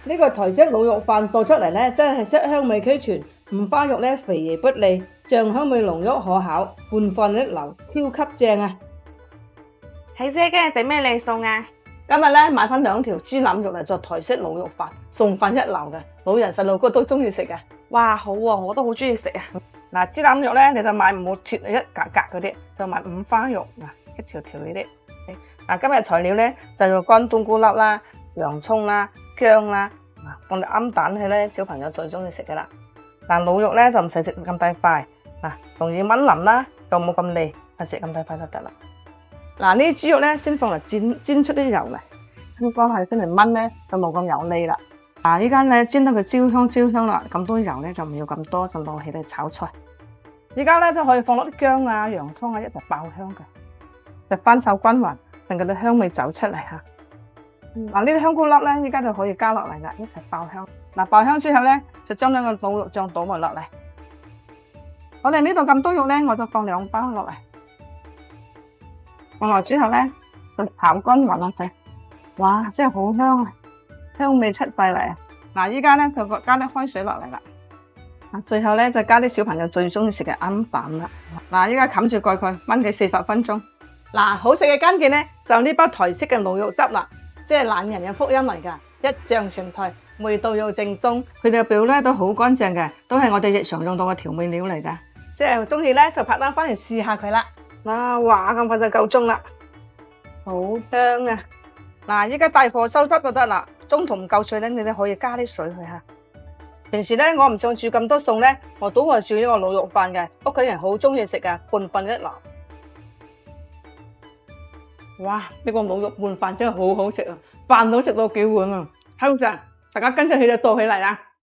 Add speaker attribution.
Speaker 1: 呢個台式滷肉飯做出嚟咧，真係色香味俱全。五花肉咧肥而不膩，醬香味濃郁可口，拌飯一流，超級正啊！
Speaker 2: 喜姐今日整咩嚟餸啊？
Speaker 1: 今日咧買翻2條豬腩肉嚟做台式滷肉飯，餸飯一流嘅，老人細路哥都中意食嘅。
Speaker 2: 哇，好喎，我都好中意食啊！
Speaker 1: 嗱，豬腩肉咧你就買唔好脱一格格嗰啲，就買五花肉嗱，一條條呢啲。嗱，今日材料咧就要乾冬菇粒啦、洋葱啦、薑啦，放啲啱蛋去咧，小朋友最中意食嘅啦。嗱，滷肉咧就唔使食咁大塊，嗱，容易炆腍啦，又冇咁膩，食咁大塊就得啦。嗱，呢啲豬肉咧先放嚟煎出啲油嚟，咁幫係先嚟炆咧就冇咁油膩啦。嗱，依家咧煎到佢焦香啦，咁多油咧就唔要咁多，就攞起嚟炒菜。依家咧就可以放落啲薑啊、洋葱啊一齊爆香嘅，就翻炒均勻，令佢啲香味走出嚟嚇。嗱，呢啲香菇粒咧，依家就可以加落嚟啦，一齊爆香。嗱，爆香之後咧，就將呢個滷肉醬倒埋落嚟。我哋呢度咁多肉咧，我就放2包落嚟。放落之後咧，就炒均勻落去。哇，真係好香啊！香味出晒嚟啊！嗱，依家咧就加啲開水落嚟啦。最後咧就加啲小朋友最中意食嘅鵪鶉啦。嗱，依家冚住蓋佢燜佢40分鐘。嗱，好食嘅關鍵咧就呢包台式嘅滷肉汁啦。即係懶人嘅福音嚟㗎，一醬成菜，味道又正宗。佢哋嘅表咧都好乾淨嘅，都係我哋日常用到嘅調味料嚟㗎。即係中意咧就拍單翻嚟試下佢啦。嗱，哇咁快就夠鐘啦，好香啊！嗱，依家大火收汁就得啦。中途唔夠水咧，你哋可以加啲水去嚇。平時咧我唔想煮咁多餸咧，我都係煮呢個滷肉飯嘅，屋企人好中意食㗎，拌飯一流。哇！呢個滷肉拌飯真係好好食啊，飯都食到幾碗啊！睇唔食，大家跟住起就做起嚟啦〜